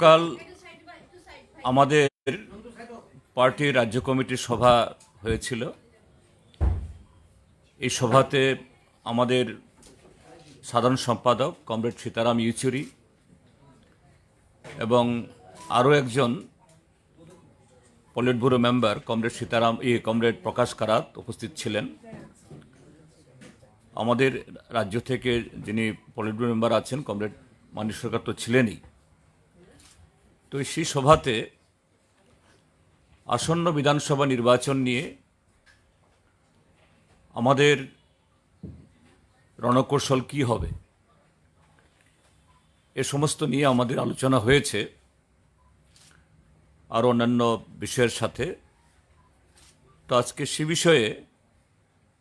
কাল আমাদের পার্টির রাজ্য কমিটির সভা হয়েছিল। এই সভাতে আমাদের সাধারণ সম্পাদক কমরেড সীতারাম ইয়েচুরি এবং আরও একজন পলিট ব্যুরো মেম্বার কমরেড প্রকাশ কারাত উপস্থিত ছিলেন। আমাদের রাজ্য থেকে যিনি পলিট ব্যুরো মেম্বার আছেন কমরেড মানিক সরকার তো ছিলেনই। তো সেই সভাতে আসন্ন বিধানসভা নির্বাচন নিয়ে আমাদের রণকৌশল কী হবে এ সমস্ত নিয়ে আমাদের আলোচনা হয়েছে আর অন্যান্য বিষয়ের সাথে। তো আজকে সে বিষয়ে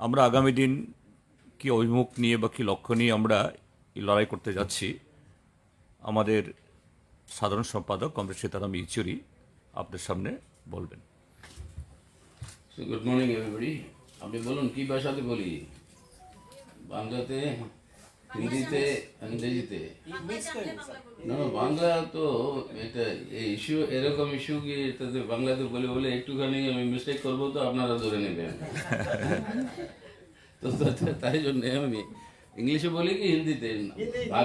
আমরা আগামী দিন কি অভিমুখ নিয়ে বা কী লক্ষ্য নিয়ে আমরা এই লড়াই করতে যাচ্ছি, আমাদের সাধারণ সম্পাদক কমরেড সীতারাম ইয়েচুরি আপনার সামনে বলবেন। Good morning everybody. আপনি বলুন কি ভাষাতে বলি? বাংলাতে, হিন্দিতে, ইংরেজিতে? না বাংলা তো এটা ইস্যু, এরকম ইস্যু কি এটাতে বাংলাতে বলে একটুখানি আমি মিস্টেক করবো তো আপনারা ধরে নেবেন। তো তাই জন্য আমি ইংলিশে বলি কি হিন্দিতে? আর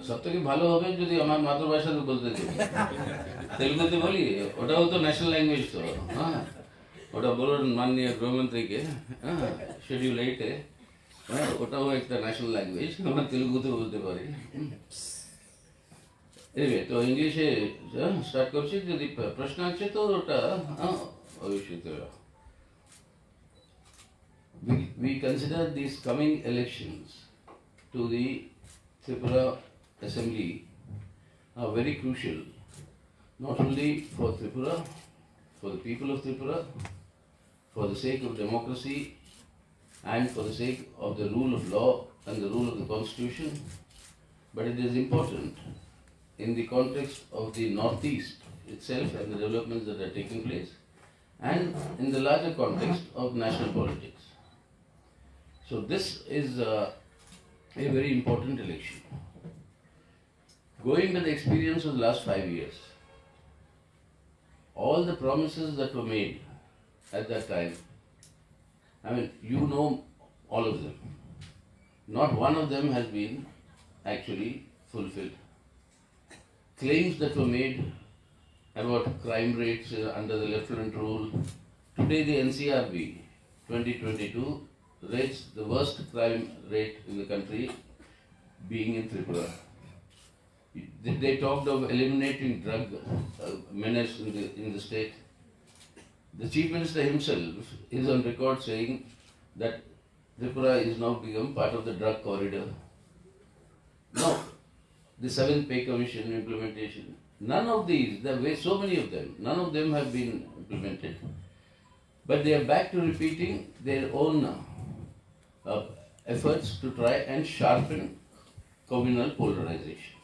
সব থেকে ভালো হবে যদি আমার মাতৃভাষাতে বলতে চাই। তেলুগুতে বলি, ওটাও তো ন্যাশনাল ল্যাঙ্গুয়েজ। তো হ্যাঁ, ওটা বলুন মাননীয় গৃহমন্ত্রীকে, হ্যাঁ শিডিউল 8-এ, হ্যাঁ ওটাও একটা ন্যাশনাল ল্যাঙ্গুয়েজ, আমরা তেলুগুতে বলতে পারি। এনিওয়ে, তো ইংলিশে স্টার্ট করছি। যদি প্রশ্ন আছে তো ওটা অবশ্যই। We consider these coming elections to the Tripura Assembly are very crucial, not only for Tripura, for the people of Tripura, for the sake of democracy and for the sake of the rule of law and the rule of the constitution, but it is important in the context of the Northeast itself and the developments that are taking place, and in the larger context of national politics. So this is a very important election. Going by the experience of the last 5 years, all the promises that were made at that time, I mean, you know all of them. Not one of them has been actually fulfilled. Claims that were made about crime rates under the lieutenant rule. Today the NCRB 2022 rates the worst crime rate in the country being in Tripura. They talked of eliminating drug menace in the state. The Chief Minister himself is on record saying that Tripura is now become part of the drug corridor. Now, the 7th Pay Commission implementation, none of these, there were so many of them, none of them have been implemented. But they are back to repeating their own efforts to try and sharpen communal polarization.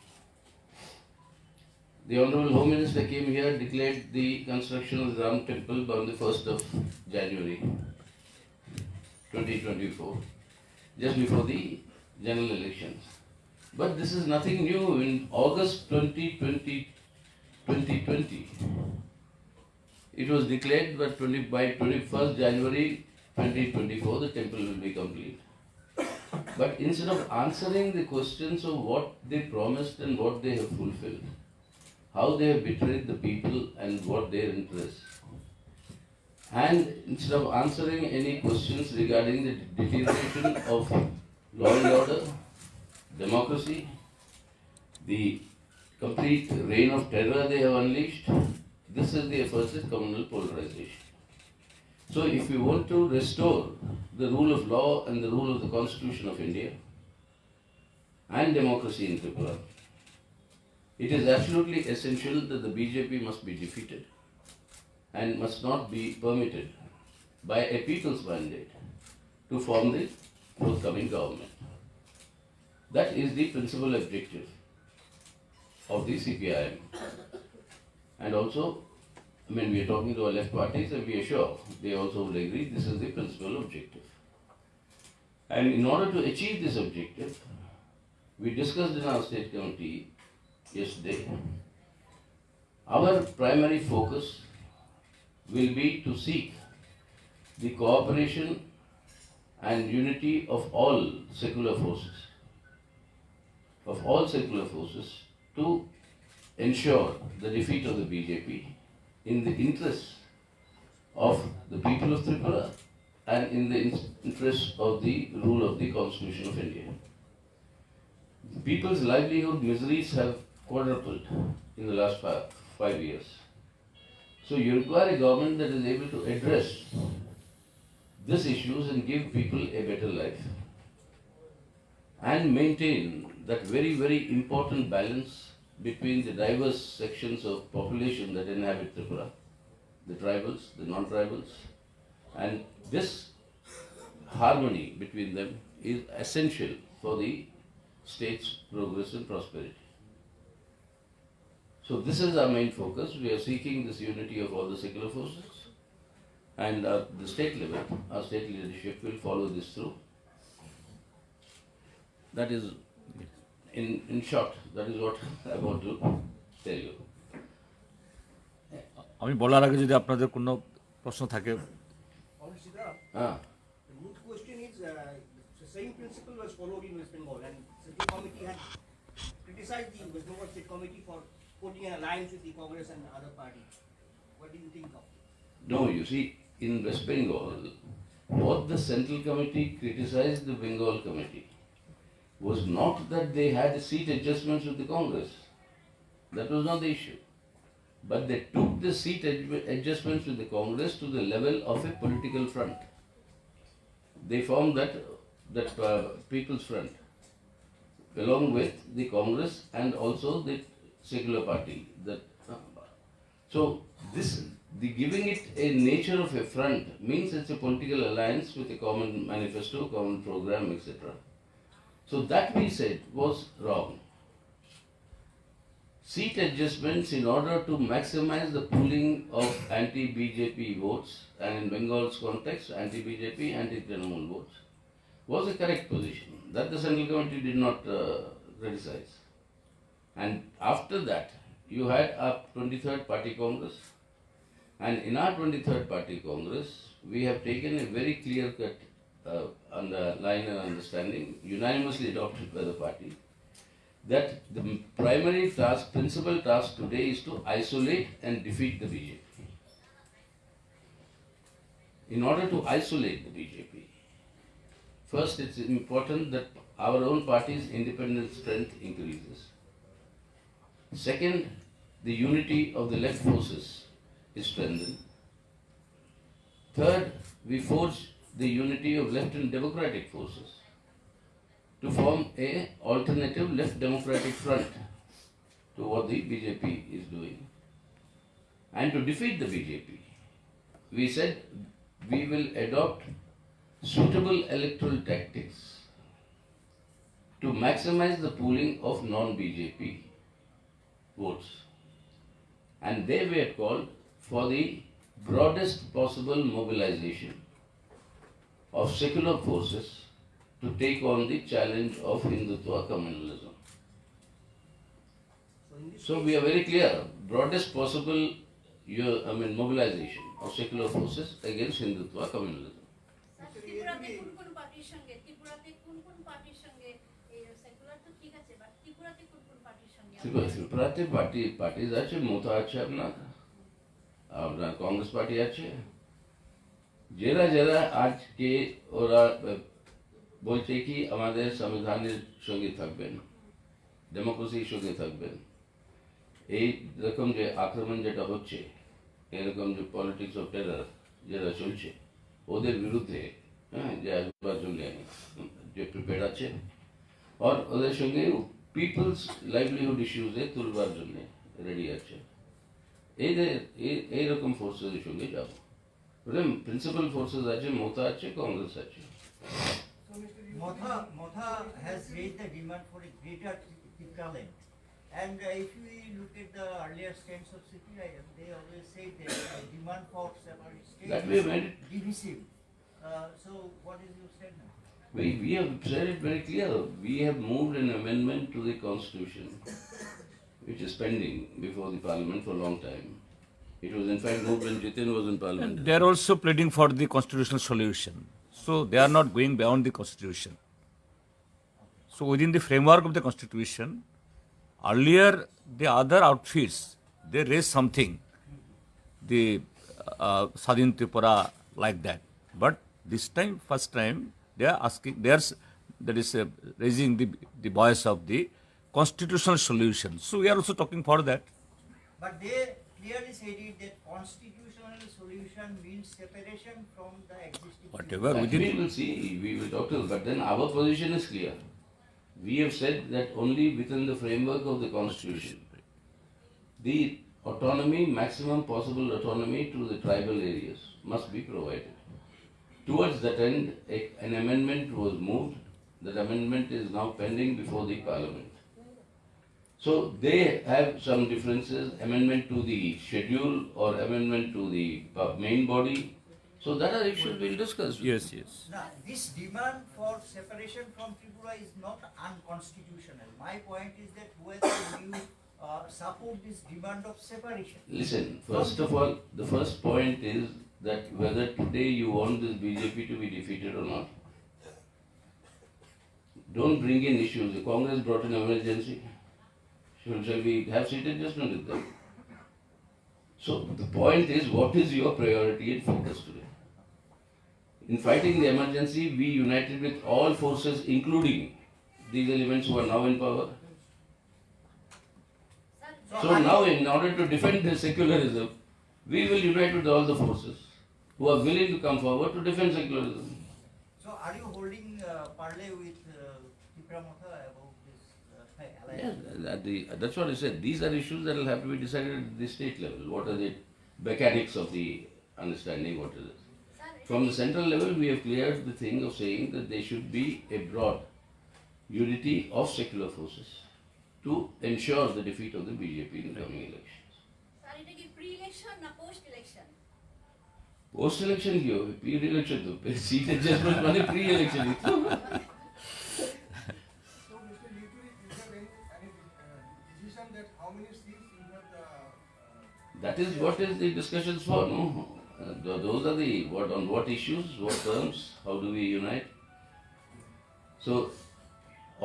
The Honorable Home Minister came here, declared the construction of the Ram Temple on the 1st of January 2024, just before the general elections. But this is nothing new. In August 2020, it was declared that by 21st January 2024, the temple will be complete. But instead of answering the questions of what they promised and what they have fulfilled, how they have betrayed the people and what their interests, and instead of answering any questions regarding the deterioration of law and order, democracy, the complete reign of terror they have unleashed, this is the efforts of communal polarization. So if we want to restore the rule of law and the rule of the Constitution of India and democracy in Tripura, it is absolutely essential that the BJP must be defeated and must not be permitted by a people's mandate to form the forthcoming government. That is the principal objective of the CPIM. And also, I mean, we are talking to our left parties and we are sure they also will agree this is the principal objective. And in order to achieve this objective, we discussed in our state committee yesterday. Our primary focus will be to seek the cooperation and unity of all secular forces, to ensure the defeat of the BJP in the interests of the people of Tripura and in the interest of the rule of the Constitution of India. The people's livelihood miseries have quadrupled in the last 5 years. So you require a government that is able to address these issues and give people a better life and maintain that very, very important balance between the diverse sections of population that inhabit Tripura, the tribals, the non-tribals, and this harmony between them is essential for the state's progress and prosperity. So this is our main focus. We are seeking this unity of all the secular forces, and at the state level, our state leadership will follow this through. That is, in short, that is what I want to tell you. আমি বলার আগে যদি আপনাদের কোনো প্রশ্ন থাকে। Sitaram, the root question is the same principle was followed in West Bengal, and the State Committee had criticized the West Bengal State Committee for putting an alliance with the Congress and other parties. What do you think of it? No, you see, in West Bengal, what the Central Committee criticized the Bengal Committee was not that they had seat adjustments with the Congress. That was not the issue. But they took the seat adjustments with the Congress to the level of a political front. They formed that People's Front, along with the Congress and also the secular party. So the giving it a nature of a front means it's a political alliance with a common manifesto, common program, etc. So that we said was wrong. Seat adjustments in order to maximize the pooling of anti-BJP votes, and in Bengal's context, anti-BJP, anti-Trinamool votes, was a correct position. That the Central Committee did not criticize. And after that, you had our 23rd Party Congress. And in our 23rd Party Congress, we have taken a very clear-cut line and understanding, unanimously adopted by the party, that the primary task, principal task today is to isolate and defeat the BJP. In order to isolate the BJP, first it's important that our own party's independent strength increases. Second, the unity of the left forces is strengthened. Third, we forge the unity of left and democratic forces to form a alternative left democratic front to what the BJP is doing. And to defeat the BJP, we said we will adopt suitable electoral tactics to maximize the pooling of non-BJP votes. And they were called for the broadest possible mobilization of secular forces to take on the challenge of Hindutva communalism. So we are very clear, broadest possible mobilization of secular forces against Hindutva communalism. ত্রিপুরাতে কোন পার্টির সঙ্গে এই secular তো ঠিক আছে, but ত্রিপুরাতে কোন পার্টির সঙ্গে? ত্রিপুরাতে পার্টিজ আছে, মোথা আছে, আপনার কংগ্রেস পার্টি আছে, যারা আজকে ওরা বলছে কি আমাদের সংবিধানের সঙ্গে থাকবেন, ডেমোক্রেসির সঙ্গে থাকবেন, এই রকম যে আক্রমণ যেটা হচ্ছে, এরকম যে পলিটিক্স অফ টেরার যেটা চলছে, ওদের বিরুদ্ধে যে আসবার জন্য যে প্রিপেয়ার আছে, আর ওদের সঙ্গে পিপলস লাইভলিহুড ইস্যুজে তুলবার জন্য রেডি আছে, এইরকম ফোর্সেসের সঙ্গে যাব। প্রিন্সিপাল ফোর্সেস আছে, মোথা আছে, কংগ্রেস আছে। Motha has raised the demand for a greater equivalent. And if we look at the earlier stands of CPIM, they always say that the demand for separate states That we made it. is divisive. So what is your statement? We have said it very clear. We have moved an amendment to the constitution, which is pending before the parliament for a long time. It was in fact moved when Jitin was in parliament. And they are also pleading for the constitutional solution. So they are not going beyond the constitution. So within the framework of the constitution, earlier the other outfits, they raised something, the Sadin Tripura like that. But this time, first time, they are asking, raising the voice of the constitutional solution. So we are also talking for that. But they clearly said it that constitutional solution means separation from the existing. Whatever But we within. will see, we will talk to, but then our position is clear. We have said that only within the framework of the constitution, the autonomy, maximum possible autonomy to the tribal areas must be provided. Towards that end, an amendment was moved. That amendment is now pending before the parliament. So they have some differences, amendment to the schedule or amendment to the main body. So that are issues we'll discuss. Yes, yes. Now, this demand for separation from Tripura is not unconstitutional. My point is that whether you support this demand of separation. Listen, first of all, the first point is that whether today you want this BJP to be defeated or not. Don't bring in issues. The Congress brought in emergency. Shall we have seated judgment with them? So the point is, what is your priority and focus today? In fighting the emergency, we united with all forces, including these elements who are now in power. So now, in order to defend the secularism, we will unite with all the forces who are willing to come forward to defend secularism. So are you holding parley with Tipra Motha about this alliance? Yeah, that's what I said. These are issues that will have to be decided at the state level. What are the mechanics of the understanding? What is it? From the central level, we have cleared the thing of saying that there should be a broad unity of secular forces to ensure the defeat of the BJP in the coming elections. Sir এটা কি pre election না post election? Post election কি হবে? Pre election তো seat adjustment মানে pre election. So, Mr. Yeachury, is there any decision that how many seats you have That is what is the discussions for, no? Those are the, on what issues, what terms, how do we unite? So,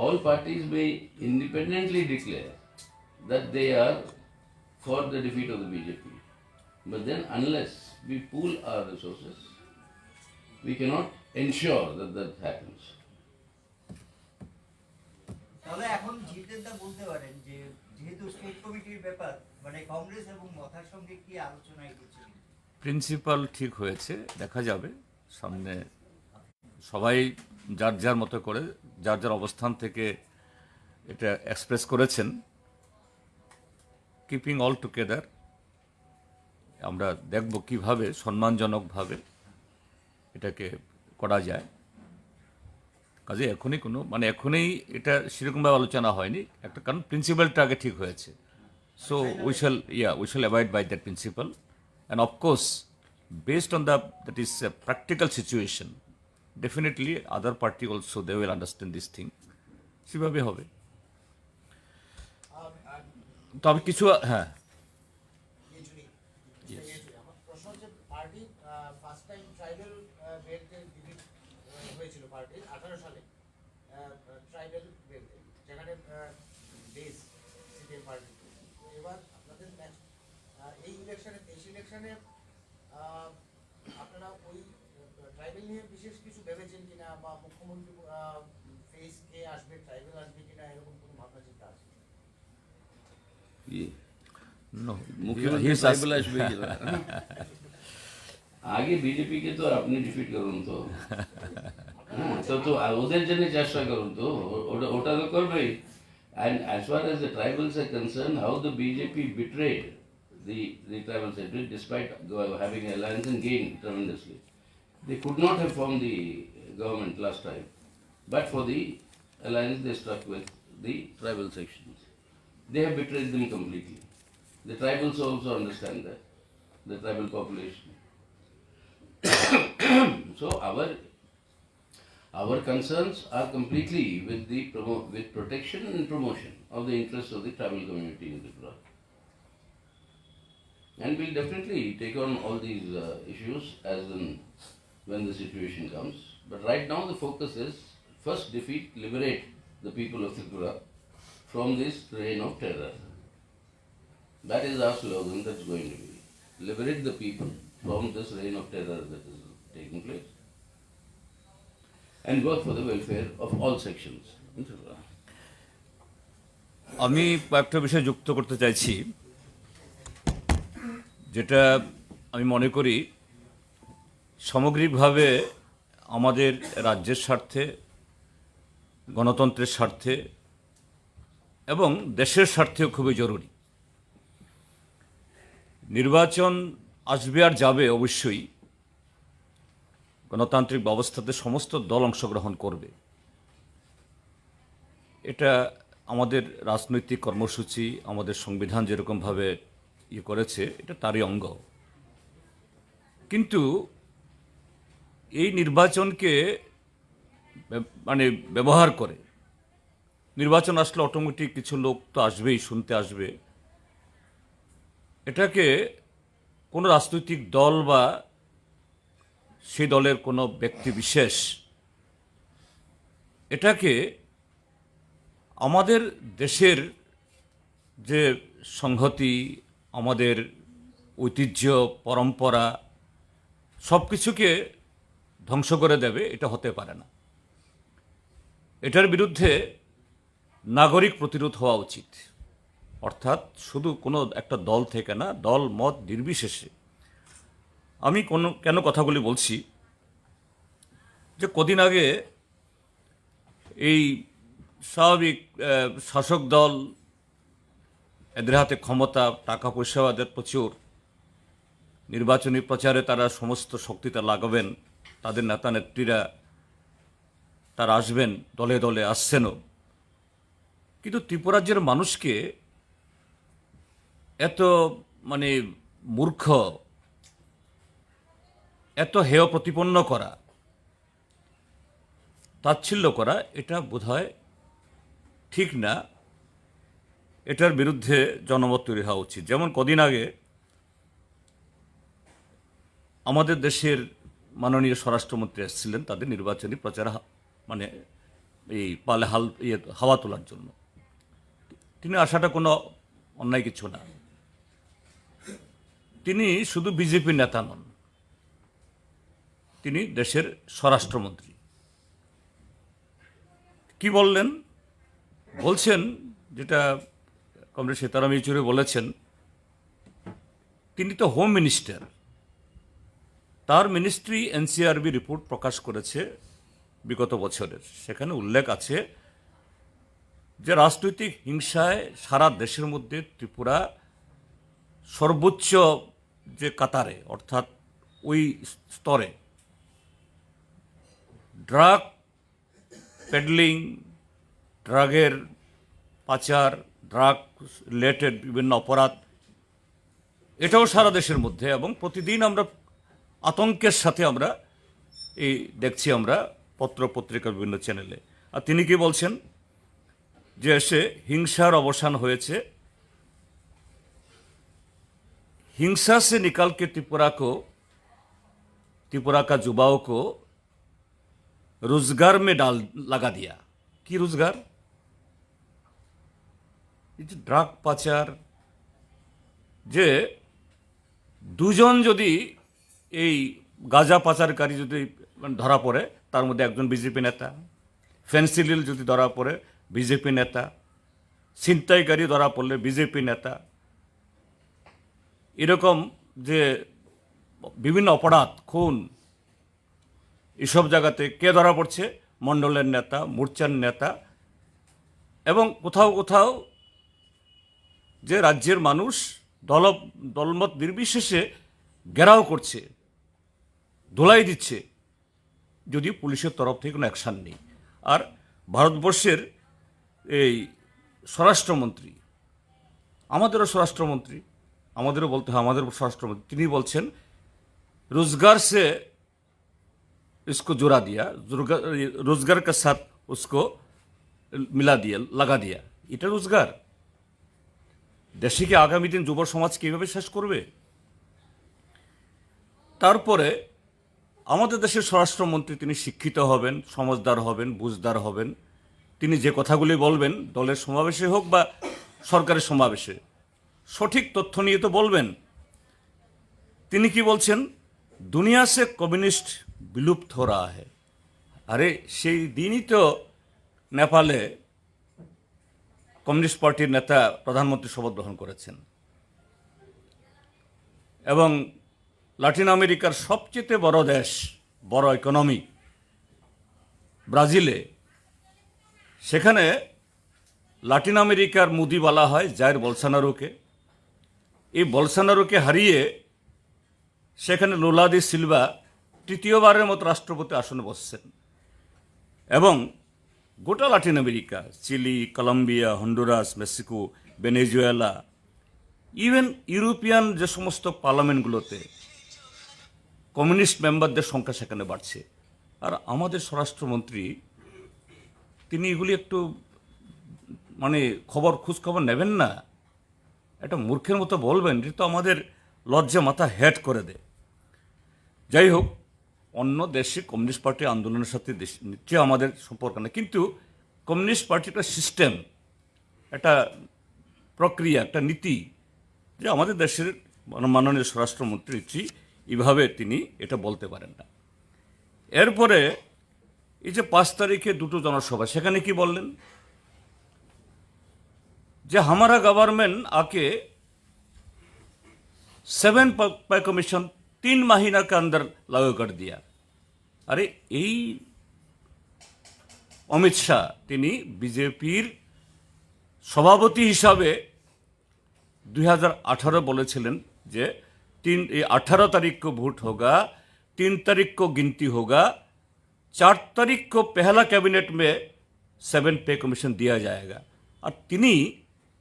all parties may independently declare that they are for the defeat of the BJP. But then unless we pool our resources, we cannot ensure that that happens. তাহলে এখন জিতেনদা বলতে পারেন যে যেহেতু state কমিটির ব্যাপার মানে কংগ্রেস এবং মথার সঙ্গে কি আলোচনায় করছে প্রিন্সিপাল ঠিক হয়েছে, দেখা যাবে সামনে। সবাই যার যার মতো করে যার যার অবস্থান থেকে এটা এক্সপ্রেস করেছেন। কিপিং অল টুগেদার আমরা দেখব কিভাবে সম্মানজনকভাবে এটাকে করা যায়। কাজে এখনই কোনো এখনই এটা সেরকমভাবে আলোচনা হয়নি, একটা কারণ প্রিন্সিপালটা আগে ঠিক হয়েছে। So we shall avoid by that principle, and of course based on that is a practical situation, definitely other party also they will understand this thing, সেভাবে হবে। তবে কিছু হ্যাঁ আমার প্রশ্ন হচ্ছে পার্টি ফার্স্ট টাইম ট্রাইবাল বেল্টে ডিফিট হয়েছিল পার্টির 18 সালে ট্রাইবাল বেল্টে, যেখানে বেস সিপিএম পার্টি। এবার আপনাদের নেক্সট এই ইলেকশনে 23 ইলেকশনে আপনারা ওই ট্রাইবাল নিয়ে বিশেষ কিছু ভেবেছেন কিনা, বা মুখ্যমন্ত্রী ফেস কে আসবে, ট্রাইবাল আসবে কিনা, এরকম কোনো ভাবনা চিন্তা আছে? no মুখ্যমন্ত্রী ট্রাইবাল আসবে কিনা? আগে বিজেপি কে তো আপনি ডিফিট করুন তো, তো ওদের জন্য চেষ্টা করুন তো, ওটা তো করবেই। And as far as the tribals are concerned, how the BJP betrayed the tribal sector despite having an alliance and gained tremendously. They could not have formed the government last time, but for the alliance they struck with the tribal sections. They have betrayed them completely. The tribals also understand that, the tribal population. So Our concerns are completely with the with protection and promotion of the interests of the tribal community in Tripura. And we'll definitely take on all these issues as in when the situation comes. But right now the focus is first defeat, liberate the people of Tripura from this reign of terror. That is our slogan that's going to be. Liberate the people from this reign of terror that is taking place. And work for the welfare of all sections in Tripura. আমি একটা বিষয় যুক্ত করতে চাইছি, যেটা আমি মনে করি সামগ্রিকভাবে আমাদের রাজ্যের স্বার্থে, গণতন্ত্রের স্বার্থে এবং দেশের স্বার্থেও খুবই জরুরি। নির্বাচন আসবে আর যাবে, অবশ্যই গণতান্ত্রিক ব্যবস্থাতে সমস্ত দল অংশগ্রহণ করবে। এটা আমাদের রাজনৈতিক কর্মসূচি, আমাদের সংবিধান যেরকমভাবে করেছে, এটা তারই অঙ্গ। কিন্তু এই নির্বাচনকে মানে ব্যবহার করে, নির্বাচন আসলে অটোমেটিক কিছু লোক তো আসবেই, শুনতে আসবে, এটাকে কোনো রাজনৈতিক দল বা সেই দলের কোনো ব্যক্তি বিশেষ এটাকে আমাদের দেশের যে সংহতি, আমাদের ঐতিহ্য, পরম্পরা সব কিছুকে ধ্বংস করে দেবে, এটা হতে পারে না। এটার বিরুদ্ধে নাগরিক প্রতিরোধ হওয়া উচিত। অর্থাৎ শুধু কোনো একটা দল থেকে না, দল মত নির্বিশেষে। আমি কেন কথাগুলি বলছি, যে কদিন আগে এই স্বাভাবিক শাসক দল, এদের হাতে ক্ষমতা, টাকা পয়সা এদের প্রচুর, নির্বাচনী প্রচারে তারা সমস্ত শক্তিটা লাগাবেন, তাদের নেতা নেত্রীরা তারা আসবেন, দলে দলে আসছেনও। কিন্তু ত্রিপুরাজ্যের মানুষকে এত মানে মূর্খ, এত হেয় প্রতিপন্ন করা, তাচ্ছিল্য করা, এটা বোধহয় ঠিক না। এটার বিরুদ্ধে জনমত তৈরি হওয়া উচিত। যেমন কদিন আগে আমাদের দেশের মাননীয় স্বরাষ্ট্রমন্ত্রী এসেছিলেন তাদের নির্বাচনী প্রচার মানে এই পালে হাওয়া তোলার জন্য। তিনি আসাটা কোনো অন্যায় কিছু না। তিনি শুধু বিজেপি নেতা নন, তিনি দেশের স্বরাষ্ট্রমন্ত্রী। কি বললেন? বলছেন, যেটা কমরেড সীতারাম ইয়েচুরি বলেছেন, তিনি তো হোম মিনিস্টার, তার মিনিস্ট্রি এনসিআরবি রিপোর্ট প্রকাশ করেছে বিগত বছরের। সেখানে উল্লেখ আছে যে রাজনৈতিক হিংসায় সারা দেশের মধ্যে ত্রিপুরা সর্বোচ্চ যে কাতারে, অর্থাৎ ওই স্তরে ড্রাগ পেডলিং, ড্রাগের পাচার, ড্রাগ রিলেটেড বিভিন্ন অপরাধ, এটাও সারা দেশের মধ্যে। এবং প্রতিদিন আমরা আতঙ্কের সাথে আমরা এই দেখছি আমরা পত্র পত্রিকার বিভিন্ন চ্যানেলে। আর তিনি কি বলছেন? যে এসে হিংসার অবসান হয়েছে, हिंसा से निकाल के त्रिपुरा का युवाओं को रोजगार में लगा दिया। कि रोजगार? ড্রাগ পাচার, যে দুজন যদি এই গাঁজা পাচারকারী যদি ধরা পড়ে, তার মধ্যে একজন বিজেপি নেতা, ফেন্সিডিল যদি ধরা পড়ে বিজেপি নেতা, ছিনতাইকারী ধরা পড়লে বিজেপি নেতা, এরকম যে বিভিন্ন অপরাধ, খুন, এসব জায়গাতে কে ধরা পড়ছে? মণ্ডলের নেতা, মোর্চার নেতা। এবং কোথাও কোথাও যে রাজ্যের মানুষ দলমত নির্বিশেষে ঘেরাও করছে, ধোলাই দিচ্ছে, যদিও পুলিশের তরফ থেকে কোনো অ্যাকশান নেই। আর ভারতবর্ষের এই স্বরাষ্ট্রমন্ত্রী, আমাদেরও স্বরাষ্ট্রমন্ত্রী, আমাদেরও বলতে হয় আমাদের স্বরাষ্ট্রমন্ত্রী, তিনি বলছেন রোজগার সে इसको जोड़ा दिया, रोजगार के साथ उसको मिला दिया, লাগা দিয়া, এটা রোজগার? দেশে কি আগামী দিন যুব সমাজ কিভাবে শেষ করবে? তারপরে আমাদের দেশের স্বরাষ্ট্রমন্ত্রী, তিনি শিক্ষিত হবেন, সমঝদার হবেন, বুঝদার হবেন। তিনি যে কথাগুলি বলবেন দলের সমাবেশে হোক বা সরকারের সমাবেশে, সঠিক তথ্য নিয়ে তো বলবেন। তিনি কি বলছেন? দুনিয়া সে কমিউনিস্ট বিলুপ্ত হো রা হ্যায়। আরে সেই দিনই তো নেপালে কমিউনিস্ট পার্টির নেতা প্রধানমন্ত্রী শপথ গ্রহণ করেছেন, এবং লাতিন আমেরিকার সবচেয়ে বড় দেশ, বড় ইকোনমি ব্রাজিলে, সেখানে লাতিন আমেরিকার মুদি বলা হয় জাইর বলসোনারোকে। এই বলসোনারোকে হারিয়ে সেখানে লুলা দি সিলভা তৃতীয়বারের মতো রাষ্ট্রপতি আসনে বসছেন, এবং গোটা Latin America, Chile, Colombia, Honduras, Mexico, Venezuela, even European যে সমস্ত পার্লামেন্টগুলোতে কমিউনিস্ট মেম্বারদের সংখ্যা সেখানে বাড়ছে। আর আমাদের স্বরাষ্ট্রমন্ত্রী, তিনি এগুলি একটু খোঁজ খবর নেবেন না, একটা মূর্খের মতো বলবেন, এটা তো আমাদের লজ্জা মাথা হেড করে দেয়। যাই হোক, অন্য দেশে কমিউনিস্ট পার্টি আন্দোলনের সাথে নিশ্চয়ই আমাদের সম্পর্ক নেই, কিন্তু কমিউনিস্ট পার্টি একটা সিস্টেম, একটা প্রক্রিয়া, একটা নীতি, যে আমাদের দেশের মাননীয় স্বরাষ্ট্রমন্ত্রী এইভাবে তিনি এটা বলতে পারেন না। এরপরে এই যে 5 তারিখে দুটো জনসভা, সেখানে কি বললেন? যে हमारा गवर्नमेंट आके 7 पे कमीशन 3 महीना के अंदर लागू कर दिया। अरे এই অমিত শাহ, তিনি বিজেপির সভাপতি হিসাবে 2018 বলেছিলেন যে 18 तारीख को वोट होगा, 3 तारीख को गिनती होगा, 4 तारीख को पहला कैबिनेट में 7 पे कमीशन दिया जाएगा। আর তিনি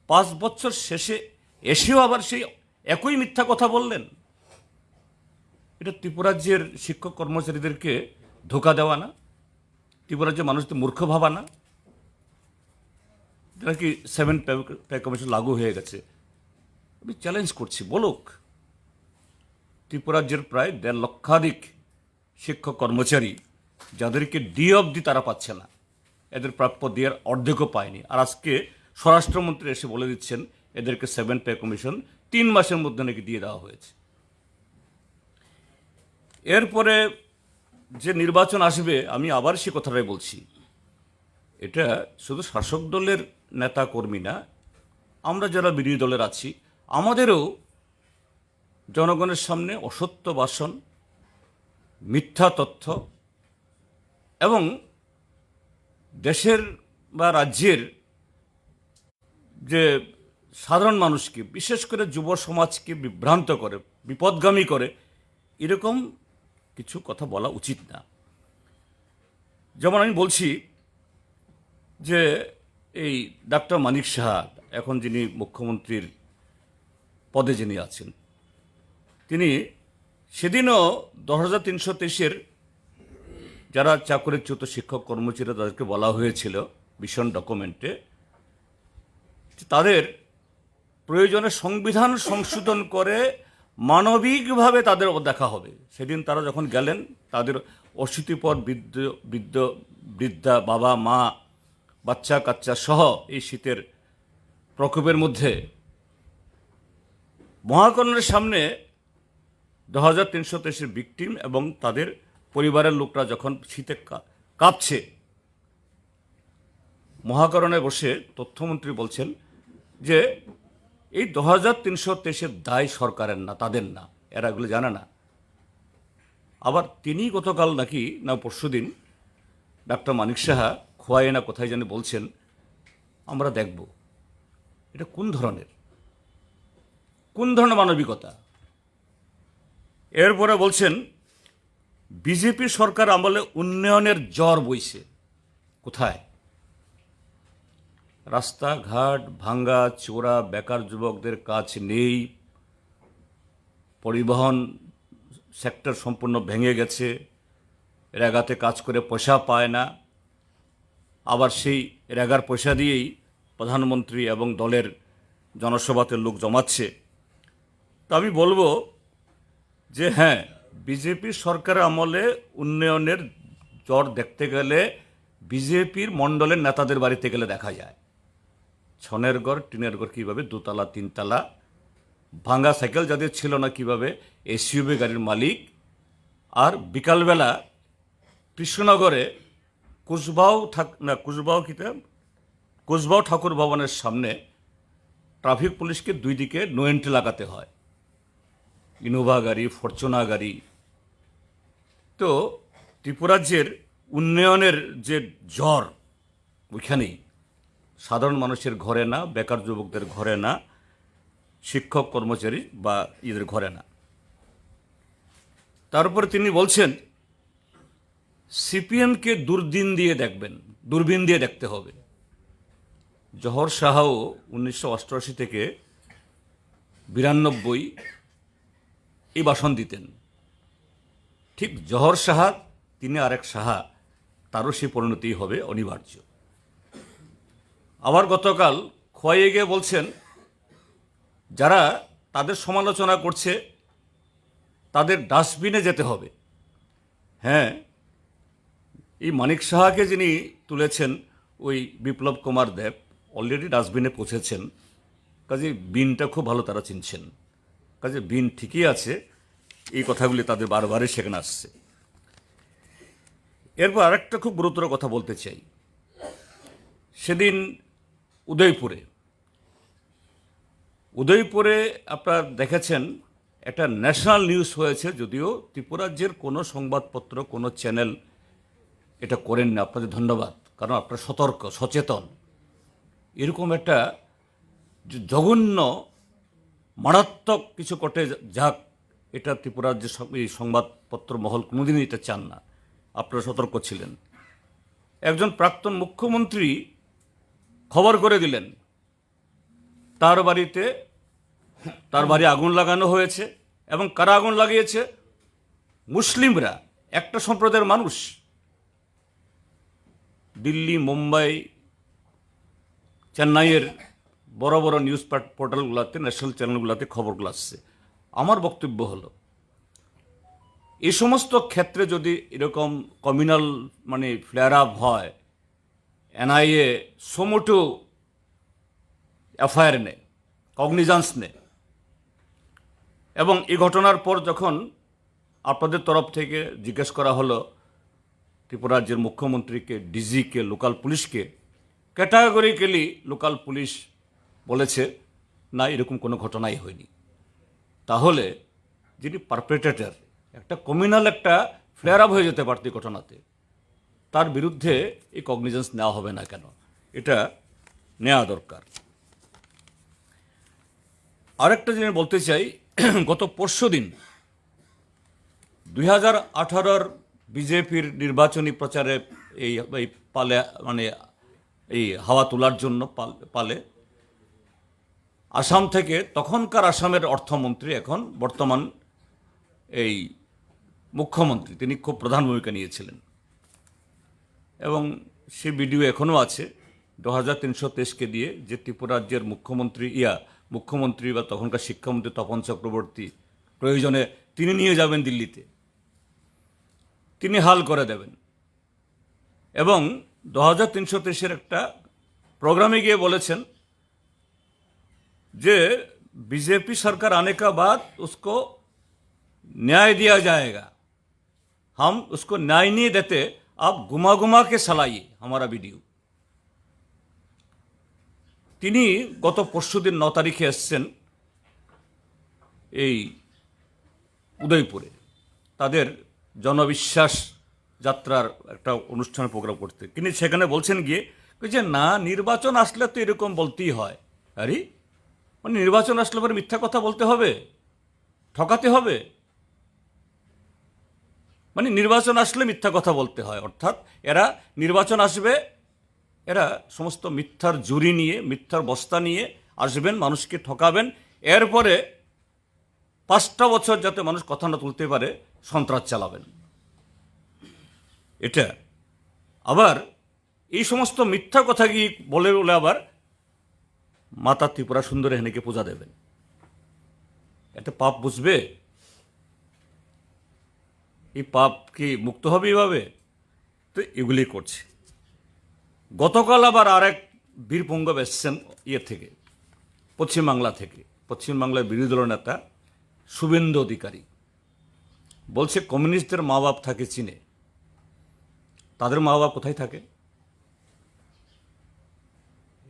5 বছর শেষে এসেও আবার সেই একই মিথ্যা কথা বললেন। এটা ত্রিপুরাজ্যের শিক্ষক কর্মচারীদেরকে ধোকা দেওয়া না? ত্রিপুরাজ্যের মানুষদের মূর্খ ভাবা না? যারা কি 7 পে কমিশন লাগু হয়ে গেছে, আমি চ্যালেঞ্জ করছি, বলুক। ত্রিপুরাজ্যের প্রায় 1.5 লক্ষাধিক শিক্ষক কর্মচারী, যাদেরকে ডি অব ডি তারা পাচ্ছে না, এদের প্রাপ্য দেওয়ার অর্ধেকও পায়নি, আর আজকে স্বরাষ্ট্রমন্ত্রী এসে বলে দিচ্ছেন এদেরকে 7 পে কমিশন 3 মাসের মধ্যে নাকি দিয়ে দেওয়া হয়েছে। এরপরে যে নির্বাচন আসবে, আমি আবার সে কথাটাই বলছি, এটা শুধু শাসক দলের নেতা কর্মী না, আমরা যারা বিরোধী দলের আছি, আমাদেরও জনগণের সামনে অসত্য ভাষণ, মিথ্যা তথ্য এবং দেশের বা রাজ্যের যে সাধারণ মানুষকে, বিশেষ করে যুব সমাজকে বিভ্রান্ত করে, বিপদগামী করে, এরকম কিছু কথা বলা উচিত না। যেমন আমি বলছি যে এই ডাক্তার মানিক সাহা, এখন যিনি মুখ্যমন্ত্রীর পদে যিনি আছেন, তিনি সেদিনও 10,323-এর যারা চাকরিচ্যুত শিক্ষক কর্মচারী, তাদেরকে বলা হয়েছিল মিশন ডকুমেন্টে তাদের প্রয়োজনে সংবিধান সংশোধন করে মানবিকভাবে তাদের দেখা হবে। সেদিন তারা যখন গেলেন, তাদের অশীতিপর বৃদ্ধা বাবা মা, বাচ্চা কাচ্চা সহ এই শীতের প্রকোপের মধ্যে মহাকরণের সামনে 10,323-এর ভিকটিম এবং তাদের পরিবারের লোকরা যখন শীতে কাঁপছে, মহাকরণে বসে তথ্যমন্ত্রী বলছেন যে এই 10,323-এর দায় সরকারের না, তাদের না, এরা এগুলো জানে না। আবার তিনি গতকাল নাকি না পরশুদিন ডাক্তার মানিক সাহা খোয়াই না কোথায় জানি বলছেন আমরা দেখব। এটা কোন ধরনের মানবিকতা? এরপরে বলছেন বিজেপি সরকার আমলে উন্নয়নের জ্বর বইছে। কোথায়? রাস্তাঘাট ভাঙ্গা চোরা, বেকার যুবকদের কাজ নেই, পরিবহন সেক্টর সম্পূর্ণ ভেঙে গেছে, রেগাতে কাজ করে পয়সা পায় না, আবার সেই রেগার পয়সা দিয়েই প্রধানমন্ত্রী এবং দলের জনসভাতে লোক জমাচ্ছে। তো আমি বলবো যে হ্যাঁ, বিজেপি সরকারের আমলে উন্নয়নের জ্বর দেখতে গেলে বিজেপির মণ্ডলের নেতাদের বাড়িতে গেলে দেখা যায়। ছনের ঘর টিনের ঘর কীভাবে 2 তলা 3 তলা, ভাঙা সাইকেল যাদের ছিল না কীভাবে এসইউভি গাড়ির মালিক। আর বিকালবেলা কৃষ্ণনগরে কুচবাও ঠাকুর ভবনের সামনে ট্রাফিক পুলিশকে 2 দিকে নো এন্ট্রি লাগাতে হয়, ইনোভা গাড়ি, ফরচুনা গাড়ি। তো ত্রিপুরাজ্যের উন্নয়নের যে জ্বর ওইখানেই, সাধারণ মানুষের ঘরে না, বেকার যুবকদের ঘরে না, শিক্ষক কর্মচারী বা এদের ঘরে না। তারপরে তিনি বলছেন সিপিএমকে দূরবীন দিয়ে দেখতে হবে। জহর শাহও 1988 থেকে 92 এই ভাষণ দিতেন। ঠিক জহর সাহা, তিনি আরেক সাহা, তারও সেই পরিণতি হবে অনিবার্য। আবার গতকাল খোয়াইয়ে গিয়ে বলছেন যারা তাদের সমালোচনা করছে তাদের ডাস্টবিনে যেতে হবে। হ্যাঁ, এই মানিক সাহাকে যিনি তুলেছেন, ওই বিপ্লব কুমার দেব অলরেডি ডাস্টবিনে পৌঁছেছেন। কাজে বিনটা খুব ভালো তারা চিনছেন, কাজে বিন ঠিকই আছে। এই কথাগুলি তাদের বারবারই সেখানে আসছে। এরপর আরেকটা খুব গুরুতর কথা বলতে চাই। সেদিন উদয়পুরে আপনারা দেখেছেন একটা ন্যাশনাল নিউজ হয়েছে, যদিও ত্রিপুরাজ্যের কোনো সংবাদপত্র, কোনো চ্যানেল এটা করেন না। আপনাদের ধন্যবাদ, কারণ আপনারা সতর্ক, সচেতন। এরকম একটা জঘন্য মারাত্মক কিছু ঘটে যাক, এটা ত্রিপুরাজ্যের এই সংবাদপত্র মহল কোনোদিনই এটা চান না। আপনারা সতর্ক ছিলেন। একজন প্রাক্তন মুখ্যমন্ত্রী খবর করে দিলেন তার বাড়ি আগুন লাগানো হয়েছে, এবং কারা আগুন লাগিয়েছে? মুসলিমরা, একটা সম্প্রদায়ের মানুষ। দিল্লি, মুম্বাই, চেন্নাইয়ের বড় বড় নিউজ পোর্টালগুলোতে, ন্যাশনাল চ্যানেলগুলোতে খবরগুলো আসছে। আমার বক্তব্য হলো, এই সমস্ত ক্ষেত্রে যদি এরকম কমিউনাল ফ্লেয়ার আপ হয়, এনআইএ সোমোটো এফআইআর নেয়, কগনিজান্স নেয়, এবং এই ঘটনার পর যখন আপনাদের তরফ থেকে জিজ্ঞেস করা হলো ত্রিপুরা রাজ্যের মুখ্যমন্ত্রীকে, ডিজিকে, লোকাল পুলিশকে, ক্যাটাগরিক্যালি লোকাল পুলিশ বলেছে না, এরকম কোনো ঘটনাই হয়নি। তাহলে যিনি পারপেট্রেটর, একটা কমিউনাল একটা ফ্লেয়ার আপ হয়ে যেতে পারত এই ঘটনাতে, তার বিরুদ্ধে এই কগনিজেন্স নেওয়া হবে না কেন? এটা নেওয়া দরকার। আরেকটা জিনিস বলতে চাই, গত পরশুদিন 2018 বিজেপির নির্বাচনী প্রচারে এই পালে এই হাওয়া তোলার জন্য পালে আসাম থেকে, তখনকার আসামের অর্থমন্ত্রী, এখন বর্তমান এই মুখ্যমন্ত্রী, তিনি খুব প্রধান ভূমিকা নিয়েছিলেন, এবং সে ভিডিও এখনও আছে 2323কে দিয়ে, যে ত্রিপুরা রাজ্যের মুখ্যমন্ত্রী বা তখনকার শিক্ষামন্ত্রী তপন চক্রবর্তী প্রয়োজনে তিনি নিয়ে যাবেন দিল্লিতে, তিনি হাল করে দেবেন। এবং 2323-এর একটা প্রোগ্রামে গিয়ে বলেছেন যে बीजेपी सरकार आने का बाद उसको न्याय दिया जाएगा, हम उसको न्याय नहीं देते, आप घुमा घुमा के चलाइए हमारा वीडियो। তিনি গত পরশুদিন 9 তারিখে এসেছেন এই উদয়পুরে, তাদের জনবিশ্বাস যাত্রার একটা অনুষ্ঠানের প্রোগ্রাম করতে। তিনি সেখানে বলছেন গিয়ে যে না, নির্বাচন আসলে তো এরকম বলতেই হয়। আরে নির্বাচন আসলে পরে মিথ্যা কথা বলতে হবে, ঠকাতে হবে? নির্বাচন আসলে মিথ্যা কথা বলতে হয়, অর্থাৎ এরা নির্বাচন আসবে, এরা সমস্ত মিথ্যার জুরি নিয়ে, মিথ্যার বস্তা নিয়ে আসবেন, মানুষকে ঠকাবেন, এরপরে 5টা বছর যাতে মানুষ কথা না তুলতে পারে সন্ত্রাস চালাবেন। এটা আবার এই সমস্ত মিথ্যা কথা কি বলে বলে আবার মাতা ত্রিপুরা সুন্দরী হেনেকে পূজা দেবেন, এটা পাপ বুঝবে? এই পাপ কি মুক্ত হবে এইভাবে? তো এগুলি করছে। গতকাল আবার আরেক বীরপুঙ্গব এসছেন থেকে, পশ্চিমবাংলা থেকে, পশ্চিমবাংলার বিরোধী দলের নেতা শুভেন্দু অধিকারী বলছে কমিউনিস্টদের মা বাপ থাকে চীনে, তাদের মা বাপ কোথায় থাকে?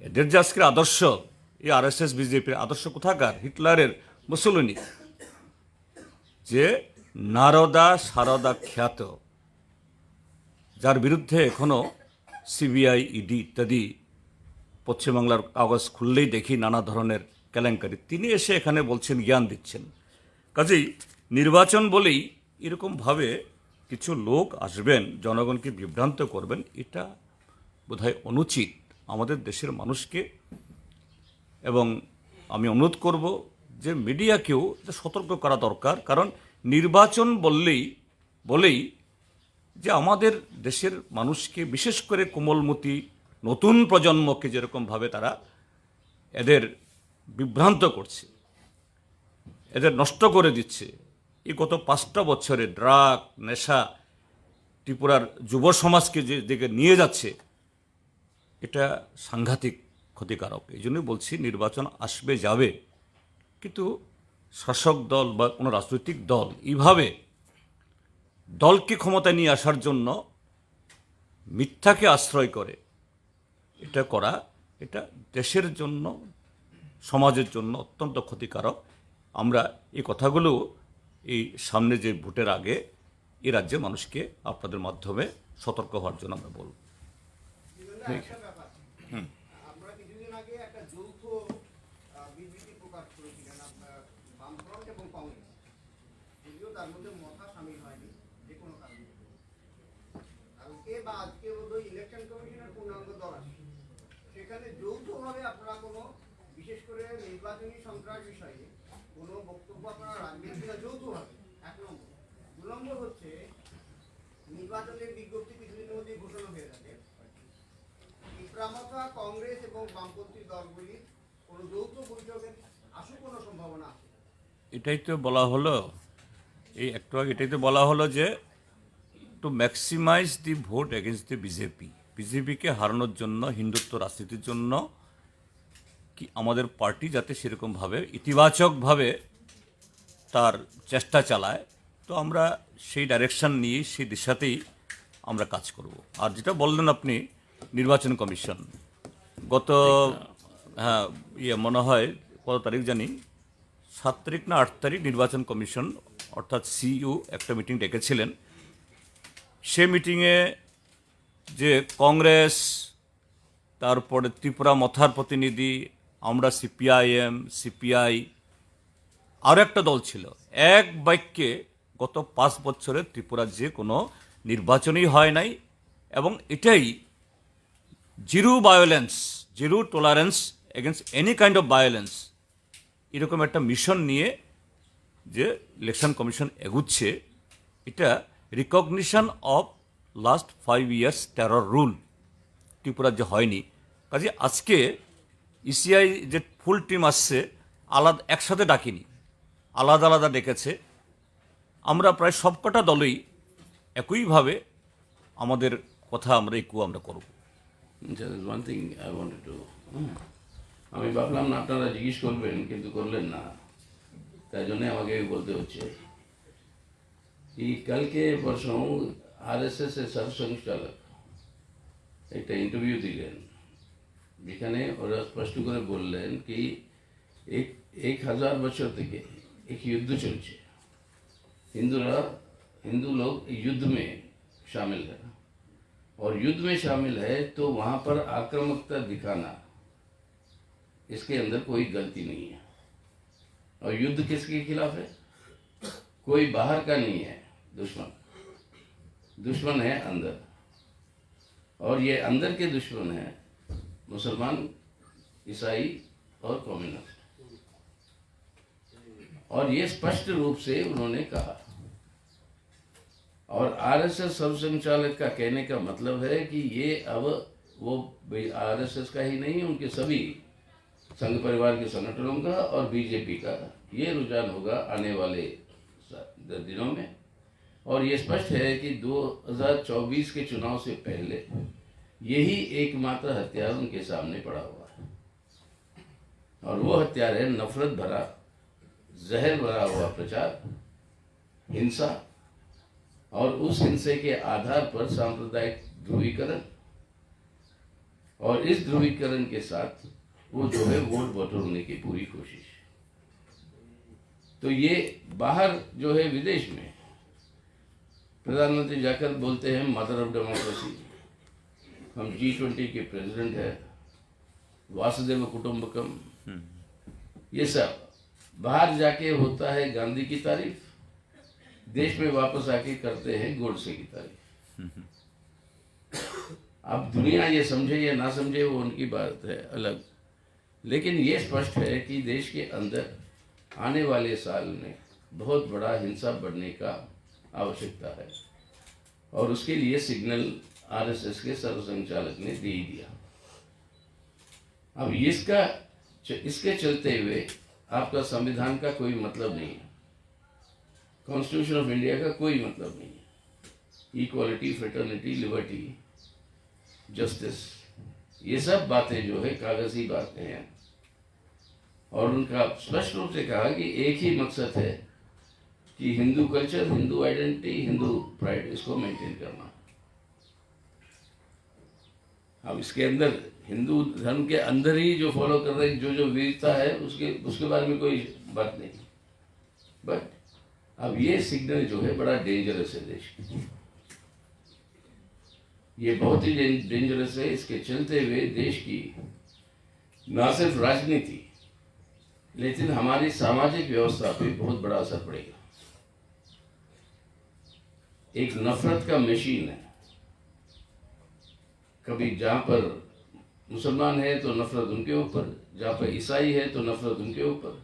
এদের যে আজকের আদর্শ, এই আরএসএস বিজেপির আদর্শ কোথাকার? হিটলারের, মুসোলিনি, যে নারদা সারদা খ্যাত, যার বিরুদ্ধে এখনো সিবিআই, ইডি ইত্যাদি পশ্চিমবাংলার কাগজ খুললেই দেখি নানা ধরনের কেলেঙ্কারি, তিনি এসে এখানে বলছেন, জ্ঞান দিচ্ছেন। কাজেই নির্বাচন বলেই এরকমভাবে কিছু লোক আসবেন, জনগণকে বিভ্রান্ত করবেন, এটা বোধহয় অনুচিত আমাদের দেশের মানুষকে। এবং আমি অনুরোধ করব যে মিডিয়াকেও সতর্ক করা দরকার, কারণ নির্বাচন বলেই যে আমাদের দেশের মানুষকে, বিশেষ করে কোমলমতি নতুন প্রজন্মকে যেরকমভাবে তারা এদের বিভ্রান্ত করছে, এদের নষ্ট করে দিচ্ছে। এই গত 5টা বছরে ড্রাগ, নেশা ত্রিপুরার যুব সমাজকে যে দিকে নিয়ে যাচ্ছে, এটা সাংঘাতিক ক্ষতিকারক। এই জন্যই বলছি নির্বাচন আসবে যাবে, কিন্তু শাসক দল বা কোনো রাজনৈতিক দল এইভাবে দলকে ক্ষমতায় নিয়ে আসার জন্য মিথ্যাকে আশ্রয় করে এটা করা, এটা দেশের জন্য, সমাজের জন্য অত্যন্ত ক্ষতিকারক। আমরা এই কথাগুলো এই সামনে যে ভোটের আগে এই রাজ্যের মানুষকে আপনাদের মাধ্যমে সতর্ক হওয়ার জন্য আমরা বলব। আমরা কিছুদিন আগে একটা যৌথ বিবৃতি প্রকাশ করেছিলেন আপনার বামফ্রন্ট এবং কংগ্রেস, যদিও তার মধ্যে মথা সামিল হয়নি যে কোনো কারণে। কালকে বা আজকে বোধহয় ইলেকশন কমিশনের পূর্ণাঙ্গ দল আসে, সেখানে যৌথভাবে আপনারা কোনো, বিশেষ করে নির্বাচনী সন্ত্রাস বিষয়ে কোনো বক্তব্য আপনারা রাখবেন কিনা যৌথভাবে? 1 নম্বর। 2 নম্বর হচ্ছে নির্বাচনের বিজ্ঞপ্তি কিছুদিনের মধ্যেই ঘোষণা হয়ে যাবে, ত্রিপুরা মথা, কংগ্রেস এবং বামপন্থী দলগুলির কোনো যৌথ বৈঠকের আসু কোনো সম্ভাবনা আছে? এটাই তো বলা হলো, এই একটু আগে এটাই তো বলা হলো যে to maximize the vote against the বিজেপিকে হারানোর জন্য, হিন্দুত্ব রাজনীতির জন্য কি আমাদের পার্টি যাতে সেরকমভাবে ইতিবাচকভাবে তার চেষ্টা চালায়, তো আমরা সেই ডাইরেকশন নিয়ে সেই দিশাতেই আমরা কাজ করব। আর যেটা বললেন আপনি নির্বাচন কমিশন, গত মনে হয় কত তারিখ জানি, 7 তারিখ না 8 তারিখ নির্বাচন কমিশন অর্থাৎ সিইউ একটা মিটিং ডেকেছিলেন। সে মিটিংয়ে যে কংগ্রেস, তারপরে ত্রিপুরা মথার প্রতিনিধি, আমরা সিপিআইএম, সিপিআই, আরও একটা দল ছিল, এক বাক্যে গত 5 বছরে ত্রিপুরার যে কোনো নির্বাচনই হয় নাই, এবং এটাই zero violence, zero tolerance against any kind of violence, এরকম একটা মিশন নিয়ে যে ইলেকশন কমিশন এগুচ্ছে, এটা recognition of last 5 years terror rule ত্রিপুরার যে হয়নি। কাজে আজকে ইসিআই যে ফুল টিম আসছে, আলাদা একসাথে ডাকিনি, আলাদা আলাদা ডেকেছে। আমরা প্রায় সবকটা দলই একইভাবে আমাদের কথা আমরা করব। One thing I wanted to, আমি ভাবলাম না আপনারা জিজ্ঞেস করবেন, কিন্তু করলেন না, তাই জন্য আমাকে বলতে হচ্ছে। এই কালকে परसों आरएसएस এর সরসংঘচালক একটা ইন্টারভিউ দিলেন, যেখানে ওরা স্পষ্ট করে বললেন कि 1000 বছর থেকে एक युद्ध चलছে, हिंदू लोग युद्ध में शामिल है, और युद्ध में शामिल है तो वहां पर आक्रामकता दिखाना, इसके अंदर कोई गलती नहीं है। और युद्ध किसके खिलाफ है? कोई बाहर का नहीं है दुश्मन है अंदर, और ये अंदर के दुश्मन है मुसलमान, ईसाई और कम्युनिस्ट। और ये स्पष्ट रूप से उन्होंने कहा। और आरएसएस सर्वसंचालक का कहने का मतलब है कि ये अब वो आरएसएस का ही नहीं, उनके सभी संघ परिवार के संगठनों का और बीजेपी का ये रुझान होगा आने वाले दिनों में। और ये स्पष्ट है कि 2024 के चुनाव से पहले यही एकमात्र हथियार उनके सामने पड़ा हुआ है, और वो हथियार है नफरत भरा, जहर भरा हुआ प्रचार, हिंसा, और उस हिंसे के आधार पर सांप्रदायिक ध्रुवीकरण, और इस ध्रुवीकरण के साथ वो जो है वोट बटोरने की पूरी कोशिश। तो ये बाहर जो है विदेश में प्रधानमंत्री जाकर बोलते हैं मदर ऑफ डेमोक्रेसी, हम G20 के प्रेसिडेंट है, वासुदेव कुटुंबकम, ये सब बाहर जाके होता है गांधी की तारीफ, देश में वापस आके करते हैं गोडसे की तारीफ। अब दुनिया ये समझे या ना समझे वो उनकी बात है अलग, लेकिन ये स्पष्ट है कि देश के अंदर आने वाले साल में बहुत बड़ा हिंसा बढ़ने का आवश्यकता है, और उसके लिए सिग्नल आरएसएस के सर्वसंचालक ने दे ही दिया। अब इसके चलते हुए आपका संविधान का कोई मतलब नहीं है, कॉन्स्टिट्यूशन ऑफ इंडिया का कोई मतलब नहीं है। इक्वालिटी, फ्रेटर्निटी, लिबर्टी, जस्टिस, ये सब बातें जो है कागजी बातें हैं, और उनका स्पष्ट रूप से कहा कि एक ही मकसद है कि Hindu culture, Hindu identity, Hindu pride, इसको मेंटेन करना। अब इसके अंदर हिंदू धर्म के अंदर ही जो फॉलो कर रहे जो विविधता है उसके बारे में कोई बात नहीं, बट अब ये सिग्नल जो है बड़ा डेंजरस है देश की, ये बहुत ही डेंजरस है। इसके चलते हुए देश की न सिर्फ राजनीति लेकिन हमारी सामाजिक व्यवस्था पे बहुत बड़ा असर पड़ेगा। एक नफरत का मशीन है, कभी जहां पर मुसलमान है तो नफरत उनके ऊपर, जहां पर ईसाई है तो नफरत उनके ऊपर,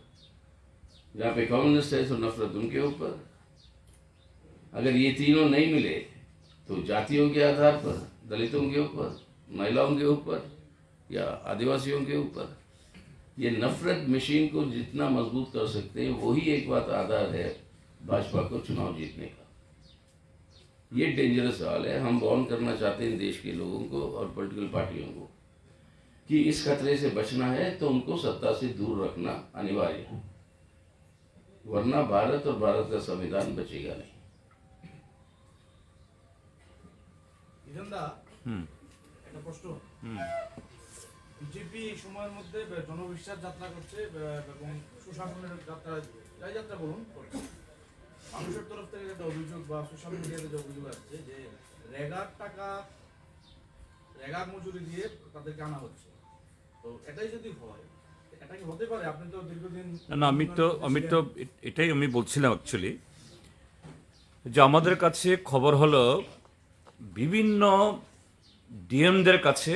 जहां पे कम्युनिस्ट है तो नफरत उनके ऊपर। अगर ये तीनों नहीं मिले तो जातियों के आधार पर, दलितों के ऊपर, महिलाओं के ऊपर या आदिवासियों के ऊपर, ये नफरत मशीन को जितना मजबूत कर सकते हैं वही एक बात आधार है भाजपा को चुनाव जीतने का। ये डेंजरस सवाल है। हम वार्न करना चाहते हैं देश के लोगों को और पॉलिटिकल पार्टियों को कि इस खतरे से बचना है तो उनको सत्ता से दूर रखना अनिवार्य है, वरना भारत और भारत का संविधान बचेगा नहीं। একটা প্রশ্ন, বিজেপি এই সময়ের মধ্যে জনবিশ্বাস যাত্রা করছে এবং সুশাসনের যাত্রা বলুন করছে। মানুষের তরফ থেকে একটা অভিযোগ বা সোশ্যাল মিডিয়াতে যে অভিযোগ আসছে যে রেগার টাকা, রেগার মজুরি দিয়ে তাদেরকে আনা হচ্ছে, তো এটাই যদি হয় এটা কি হতে পারে? আপনি তো দীর্ঘদিন না, আমি তো এটাই আমি বলছিলাম অ্যাকচুয়ালি, যে আমাদের কাছে খবর হলো বিভিন্ন ডিএমদের কাছে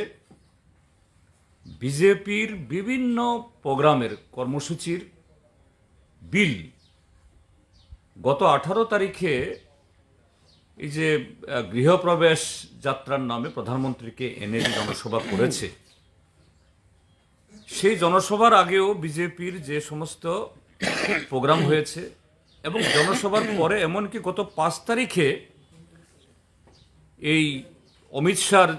বিজেপির বিভিন্ন প্রোগ্রামের কর্মসূচির বিল গত 18 তারিখে এই যে গৃহপ্রবেশ যাত্রার নামে প্রধানমন্ত্রীকে এনে যে জনসভা করেছে, সেই জনসভার আগেও বিজেপির যে সমস্ত প্রোগ্রাম হয়েছে এবং জনসভার পরে এমনকি গত 5 তারিখে এই অমিত শাহর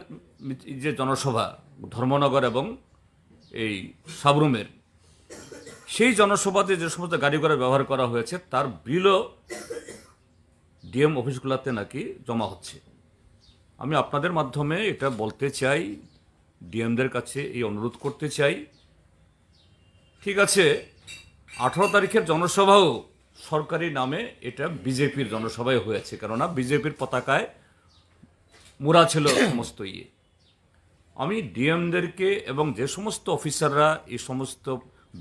যে জনসভা ধর্মনগর এবং এই সাবরুমের, সেই জনসভাতে যে সমস্ত গাড়ি ঘোড়া ব্যবহার করা হয়েছে তার বিলও ডিএম অফিসগুলোতে নাকি জমা হচ্ছে। আমি আপনাদের মাধ্যমে এটা বলতে চাই, ডিএমদের কাছে এই অনুরোধ করতে চাই, ঠিক আছে 18 তারিখের জনসভাও সরকারি নামে এটা বিজেপির জনসভায় হয়েছে, কেননা বিজেপির পতাকায় মোড়া ছিল সমস্ত ইয়ে। আমি ডিএমদেরকে এবং যে সমস্ত অফিসাররা এই সমস্ত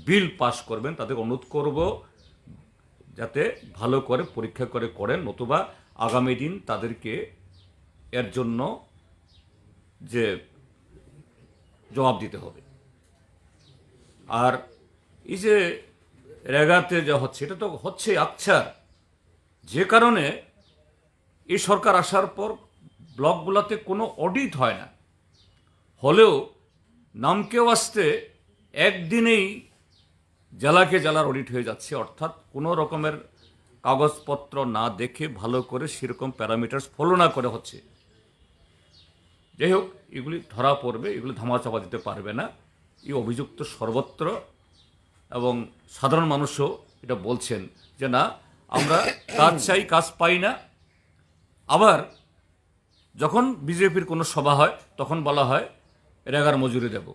বিল পাস করবেন তাদের অনুরোধ করব যাতে ভালো করে পরীক্ষা করে করেন, নতুবা আগামী দিন তাদেরকে এর জন্য যে জবাব দিতে হবে। আর এই যে রেগাতে যা হচ্ছে, এটা তো হচ্ছে আকছার, যে কারণে এই সরকার আসার পর ব্লকগুলোতে কোনো অডিট হয় না, হলেও নামকেও আসতে একদিনেই জেলার অডিট হয়ে যাচ্ছে, অর্থাৎ কোনো রকমের কাগজপত্র না দেখে ভালো করে সেরকম প্যারামিটার্স ফলো না করে হচ্ছে। যাই হোক, এগুলি ধরা পড়বে, এগুলি ধামাচাপা দিতে পারবে না, এই অভিযুক্ত সর্বত্র, এবং সাধারণ মানুষও এটা বলছেন যে না, আমরা কাজ চাই, কাজ পাই না। আবার যখন বিজেপির কোনো সভা হয় তখন বলা হয় রেগার মজুরি দেব,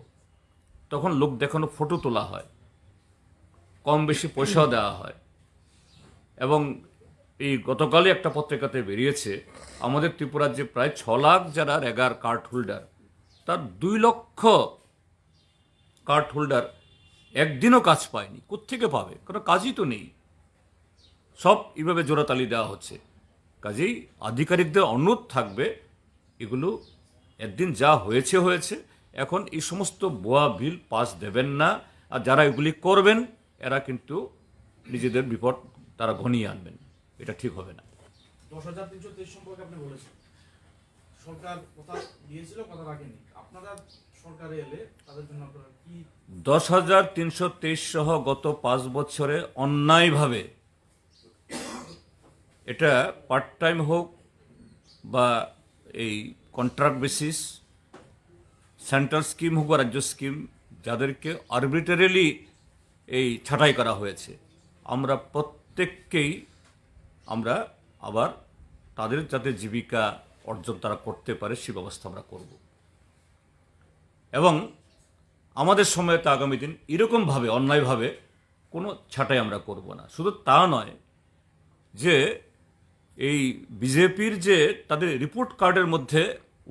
তখন লোক দেখানো ফটো তোলা হয়, কম বেশি পয়সাও দেওয়া হয়। এবং এই গতকালই একটা পত্রিকাতে বেরিয়েছে, আমাদের ত্রিপুরার যে প্রায় 6 লাখ যারা রেগার কার্ড হোল্ডার, তার 2 লক্ষ কার্ড হোল্ডার একদিনও কাজ পায়নি। কোত্থেকে পাবে? কোনো কাজই তো নেই, সব এইভাবে জোড়াতালি দেওয়া হচ্ছে। কাজেই আধিকারিকদের অনুরোধ থাকবে, এগুলো একদিন যা হয়েছে হয়েছে, এখন এই সমস্ত ভুয়া বিল পাস দেবেন না। আর যারা এগুলি করবেন এরা কিন্তু নিজেদের বিপদ তারা ঘনিয়ে আনবেন, এটা ঠিক হবে না। 10,323 সম্পর্কে আপনি বলেছেন সরকার কথা দিয়েছিল, কথা রাখেনি। আপনারা সরকারে এলে তাদের জন্য আপনারা কি 10,323 সহ গত 5 বছরে অন্যায়ভাবে, এটা পার্ট টাইম হোক বা এই কন্ট্রাক্ট বেসিস, সেন্ট্রাল স্কিম হোক বা রাজ্য স্কিম, যাদেরকে আরবিট্রারিলি এই ছাঁটাই করা হয়েছে, আমরা প্রত্যেককেই আমরা আবার তাদের যাতে জীবিকা অর্জন তারা করতে পারে সে ব্যবস্থা আমরা করব। এবং আমাদের সময়ে তো আগামী দিন এরকমভাবে অন্যায়ভাবে কোনো ছাঁটাই আমরা করব না। শুধু তা নয় যে এই বিজেপির যে তাদের রিপোর্ট কার্ডের মধ্যে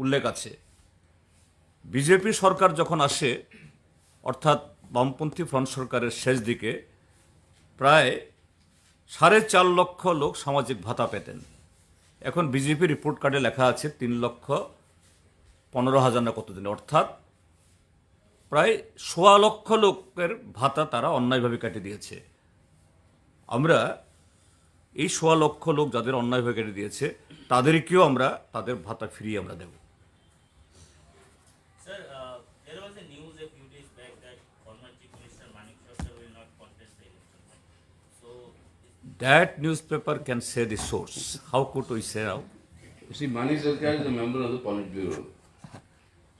উল্লেখ আছে, বিজেপি সরকার যখন আসে, অর্থাৎ বামপন্থী ফ্রন্ট সরকারের শেষ দিকে, প্রায় 4.5 লক্ষ লোক সামাজিক ভাতা পেতেন। এখন বিজেপি রিপোর্ট কার্ডে লেখা আছে 3,15,000 না কতদিন, অর্থাৎ প্রায় 1.25 লক্ষ লোকের ভাতা তারা অন্যায়ভাবে কেটে দিয়েছে। আমরা এই 1.25 লক্ষ লোক যাদের অন্যায়ভাবে কেটে দিয়েছে তাদেরকেও আমরা তাদের ভাতা ফিরিয়ে আমরা দেব। Sir, there was a news a few days back that former Chief Minister will not contest the election. So, That newspaper can say the source. How could we say now? You see, Mani Sarkar is a member of the Politburo.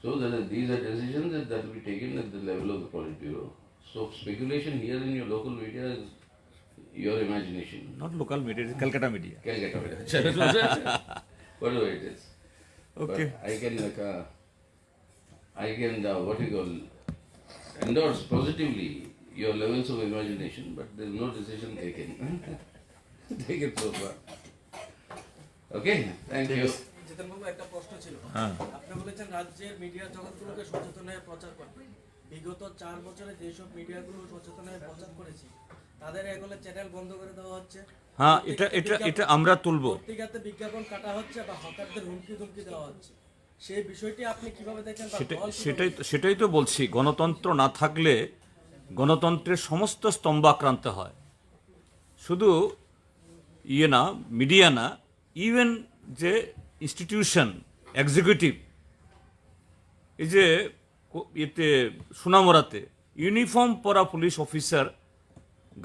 So these are decisions that will be taken at the level of the Politburo. So speculation here in your local media is your imagination. Not local media, it is Calcutta media. Calcutta media. Whatever it is. Okay. But I can what you call, endorse positively your levels of imagination, but there is no decision taken. Take it so far. Okay, thank you. জিতেনবাবু, একটা প্রশ্ন ছিল। আপনি বলেছেন রাজ্যের media জগৎগুলোকে সচেতন হয়ে প্রচার করতে। বিগত 4 বছরে যেসব মিডিয়াগুলো সচেতন হয়ে প্রচার করেছে তাদের এগুলো চ্যানেল বন্ধ করে দেওয়া হচ্ছে। হ্যাঁ, এটা আমরা তুলব। পত্রিকাতে বিজ্ঞাপন কাটা হচ্ছে বা হকারদের হুমকি দেওয়া হচ্ছে, সেই বিষয়টি আপনি কিভাবে দেখেন? সেটাই তো বলছি, গণতন্ত্র না থাকলে গণতন্ত্রের সমস্ত স্তম্ভ আক্রান্ত হয়। শুধু মিডিয়া না, ইভেন যে ইনস্টিটিউশন, এক্সিকিউটিভ, এই যে এতে সোনামুড়াতে ইউনিফর্ম পরা পুলিশ অফিসার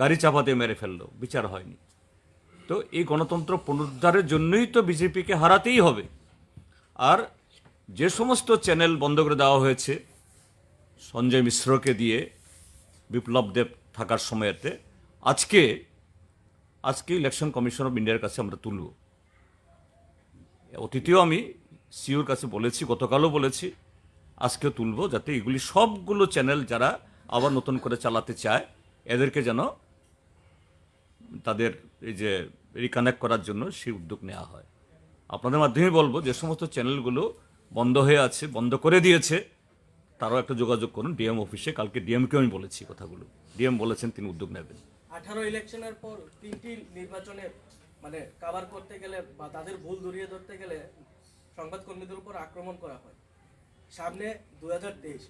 গাড়ি চাপাতে মেরে ফেললো, বিচার হয়নি। তো এই গণতন্ত্র পুনরুদ্ধারের জন্যই তো বিজেপিকে হারাতেই হবে। আর যে সমস্ত চ্যানেল বন্ধ করে দেওয়া হয়েছে সঞ্জয় মিশ্রকে দিয়ে, বিপ্লব দেব থাকার সময়তে, আজকে ইলেকশন কমিশন অফ ইন্ডিয়ার কাছে আমরা তুলব। অতীতেও আমি সিওর কাছে বলেছি, গতকালও বলেছি, আজকেও তুলব, যাতে এগুলি সবগুলো চ্যানেল যারা আবার নতুন করে চালাতে চায় এদেরকে যেন তাদের এই যে রিকানেক্ট করার জন্য সেই উদ্যোগ নেওয়া হয়। আপনাদের মাধ্যমে বলবো, যে সমস্ত চ্যানেলগুলো বন্ধ হয়ে আছে, বন্ধ করে দিয়েছে, তারাও একটা যোগাযোগ করুন ডিএম অফিসে। কালকে ডিএমকে আমি বলেছি কথাগুলো, ডিএম বলেছেন তিনি উদ্যোগ নেবেন। 18 ইলেকশনের পর 3টি নির্বাচনে মানে কভার করতে গেলে বা তাদের ভুল ধরিয়ে ধরতে গেলে সংবাদকর্মীদের উপর আক্রমণ করা হয়। সামনে 2023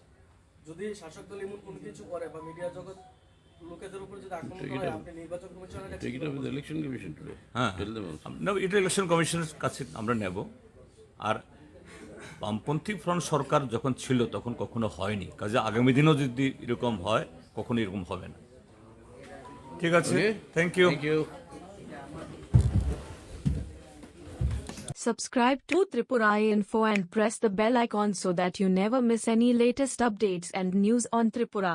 যদি শাসক দল এমন কোনো কিছু করে বা মিডিয়া জগৎ লোকেদের উপর যদি আক্রমণ করা হয়, আপনি নির্বাচন কমিশনের কাছে Take it up with the election commission today. হ্যাঁ Tell them also. না, এটা ইলেকশন কমিশনের কাছে আমরা নেব। আর বামপন্থী ফ্রন্ট সরকার যখন ছিল তখন কখনো হয়নি, কাজে আগামী দিনও যদি এরকম হয় কখনো এরকম হবে না। ঠিক আছে, Okay? Thank you. Thank you. Subscribe to Tripurainfo and press the bell icon so that you never miss any latest updates and news on Tripura.